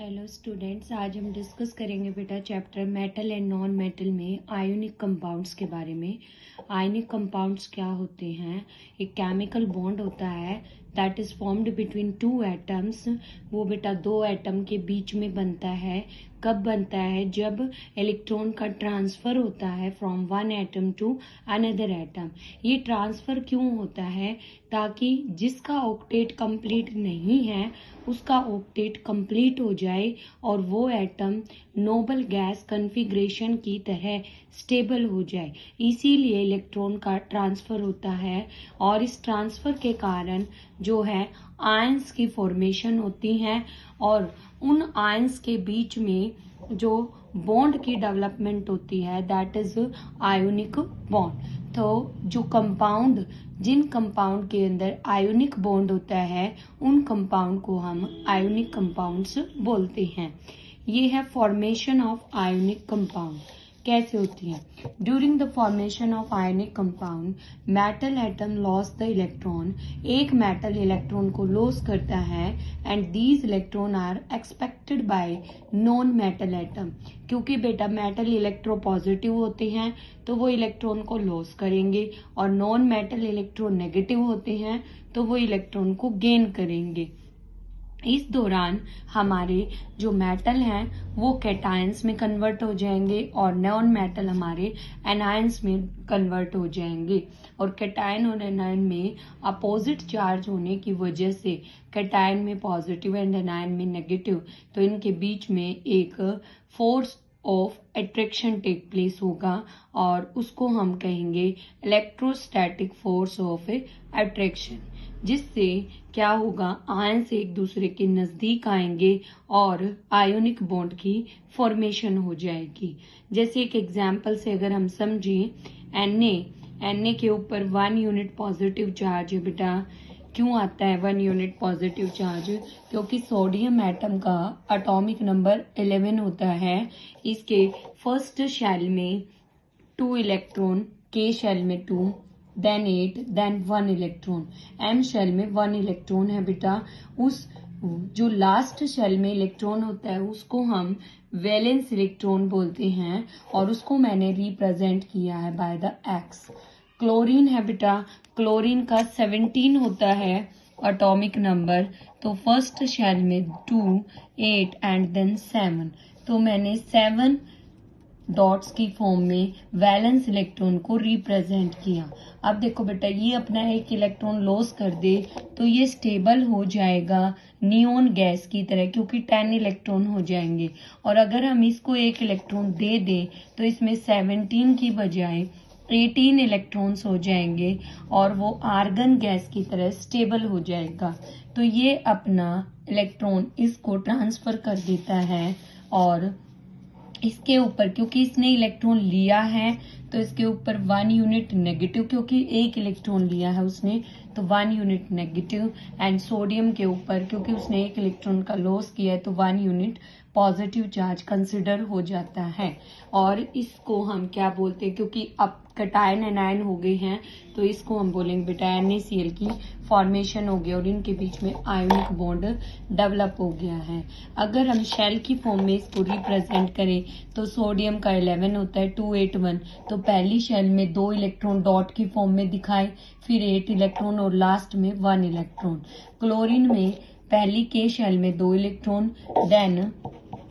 Hello students, आज हम discuss करेंगे बेटा chapter metal and non metal में आयोनिक कंपाउंड्स के बारे में। आयोनिक कंपाउंड्स क्या होते हैं? एक केमिकल बॉन्ड होता है that is formed between two atoms. वो बेटा दो एटम के बीच में बनता है। कब बनता है? जब इलेक्ट्रॉन का ट्रांसफर होता है from one atom to another atom. ये ट्रांसफर क्यों होता है? ताकि जिसका ऑक्टेट कंप्लीट नहीं है उसका ऑक्टेट कंप्लीट हो जाए और वो एटम नोबल गैस कॉन्फ़िगरेशन की तरह स्टेबल हो जाए। इसीलिए इलेक्ट्रॉन का ट्रांसफर होता है और इस ट्रांसफर के कारण जो है आयंस की फॉर्मेशन होती है और उन आयंस के बीच में जो बॉन्ड की डेवलपमेंट होती है दैट इज आयोनिक बॉन्ड। तो जिन कंपाउंड के अंदर आयोनिक बॉन्ड होता है उन कंपाउंड को हम आयोनिक कंपाउंड्स बोलते हैं। ये है फॉर्मेशन ऑफ आयोनिक कंपाउंड। कैसे होती है? During the formation of ionic compound metal atom loss the electron. एक मेटल इलेक्ट्रॉन को लॉस करता है and these electron are expected by non metal atom. क्योंकि बेटा मेटल इलेक्ट्रो पॉजिटिव होते हैं तो वो इलेक्ट्रॉन को लॉस करेंगे और नॉन मेटल इलेक्ट्रॉन नेगेटिव होते हैं तो वो इलेक्ट्रॉन को गेन करेंगे। इस दौरान हमारे जो मेटल हैं वो कैटायंस में कन्वर्ट हो जाएंगे और नॉन मेटल हमारे एनायंस में कन्वर्ट हो जाएंगे। और कैटायन और एनायन में अपोजिट चार्ज होने की वजह से कैटायन में पॉजिटिव एंड एनायन में नेगेटिव, तो इनके बीच में एक force of attraction take place होगा और उसको हम कहेंगे इलेक्ट्रोस्टैटिक फोर्स ऑफ अट्रैक्शन। जिससे क्या होगा? आयंस एक दूसरे के नजदीक आएंगे और आयोनिक बॉन्ड की फॉर्मेशन हो जाएगी। जैसे एक एग्जांपल से अगर हम समझें, Na के ऊपर 1 यूनिट पॉजिटिव चार्ज है बेटा। क्यों आता है 1 यूनिट पॉजिटिव चार्ज? क्योंकि सोडियम एटम का एटॉमिक नंबर 11 होता है। इसके फर्स्ट शेल में 2 इलेक्ट्रॉन, के शेल में 2, then 8, then 1 electron. M shell में 1 इलेक्ट्रॉन है बेटा। उस जो लास्ट शेल में इलेक्ट्रॉन होता है उसको हम वैलेंस इलेक्ट्रॉन बोलते हैं और उसको मैंने रिप्रेजेंट किया है बाय द एक्स। क्लोरीन है बेटा। क्लोरीन का 17 होता है एटॉमिक नंबर। तो फर्स्ट शेल में 2, 8 एंड देन 7। तो मैंने 7 डॉट्स की फॉर्म में वैलेंस इलेक्ट्रॉन को रिप्रेजेंट किया। अब देखो बेटा, ये अपना एक इलेक्ट्रॉन लॉस कर दे तो ये स्टेबल हो जाएगा नियोन गैस की तरह, क्योंकि 10 इलेक्ट्रॉन हो जाएंगे। और अगर हम इसको एक इलेक्ट्रॉन दे दें तो इसमें 17 की बजाय 18 इलेक्ट्रॉन्स हो जाएंगे और वो आर्गन गैस की तरह स्टेबल हो जाएगा। तो ये अपना इलेक्ट्रॉन इसको ट्रांसफर कर देता है और इसके ऊपर, क्योंकि इसने इलेक्ट्रॉन लिया है तो इसके ऊपर 1 यूनिट नेगेटिव, क्योंकि एक इलेक्ट्रॉन लिया है उसने तो 1 यूनिट नेगेटिव। एंड सोडियम के ऊपर, क्योंकि उसने एक इलेक्ट्रॉन का लॉस किया है तो 1 यूनिट पॉजिटिव चार्ज कंसिडर हो जाता है। और इसको हम क्या बोलते हैं? क्योंकि अब कैटायन एनायन हो गए हैं तो इसको हम बोलेंगे बेटा NaCl की फॉर्मेशन हो गया और इनके बीच में आयोनिक बॉन्ड डेवलप हो गया है। अगर हम शेल की फॉर्म में इसको रिप्रेजेंट करें तो सोडियम का 11 होता है 281। तो पहली शेल में 2 इलेक्ट्रॉन डॉट की फॉर्म में दिखाए, फिर 8 इलेक्ट्रॉन और लास्ट में 1 इलेक्ट्रॉन। क्लोरीन में पहली के शेल में 2 electron, then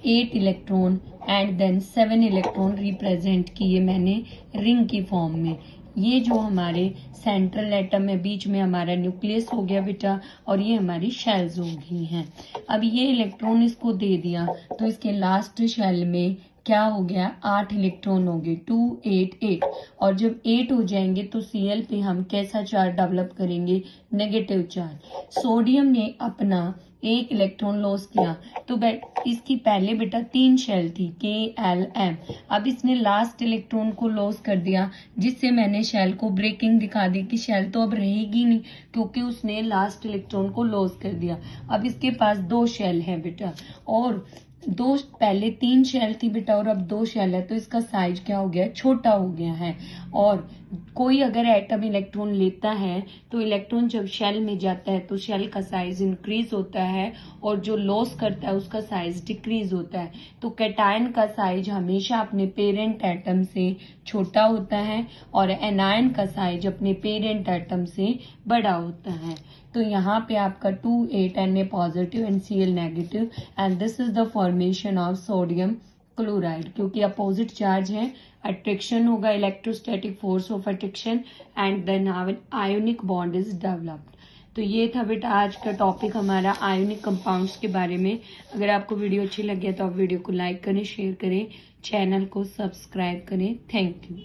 8 electron and then 7 electron represent किए मैंने रिंग की फॉर्म में। ये जो हमारे सेंट्रल एटम है, बीच में हमारा न्यूक्लियस हो गया बेटा और ये हमारी शेल्स हो गई हैं। अब ये इलेक्ट्रॉन इसको दे दिया तो इसके लास्ट शेल में क्या हो गया? 8 इलेक्ट्रॉन हो गए, 2, 8, 8। और जब 8 हो जाएंगे तो Cl पे हम कैसा चार्ज डेवलप करेंगे? Negative charge. सोडियम ने अपना एक इलेक्ट्रॉन लॉस किया तो इसकी पहले बेटा 3 शेल थी, KLM। अब इसने लास्ट इलेक्ट्रॉन को लॉस कर दिया जिससे मैंने शेल को ब्रेकिंग दिखा दी कि शेल तो अब रहेगी नहीं क्योंकि उसने लास्ट इलेक्ट्रॉन को लॉस कर दिया। अब इसके पास 2 शेल है बेटा और पहले 3 शेल थी बेटा और अब 2 शेल है, तो इसका साइज क्या हो गया, छोटा हो गया है। और कोई अगर एटम इलेक्ट्रॉन लेता है तो इलेक्ट्रॉन जब शेल में जाता है तो शेल का साइज इंक्रीज होता है, और जो लॉस करता है उसका साइज डिक्रीज होता है। तो कैटायन का साइज हमेशा अपने पेरेंट एटम से छोटा होता है और एनायन का साइज अपने पेरेंट एटम से बड़ा होता है। तो यहाँ पे आपका 2 8 Na positive and Cl negative, and this is the formation of sodium chloride. क्योंकि अपोजिट चार्ज है, अट्रैक्शन होगा, electrostatic force of attraction, and then ionic bond is developed. तो ये था बेटा आज का टॉपिक हमारा आयोनिक कंपाउंड्स के बारे में। अगर आपको वीडियो अच्छी लगे तो आप वीडियो को लाइक करें, शेयर करें, चैनल को सब्सक्राइब करें। Thank you.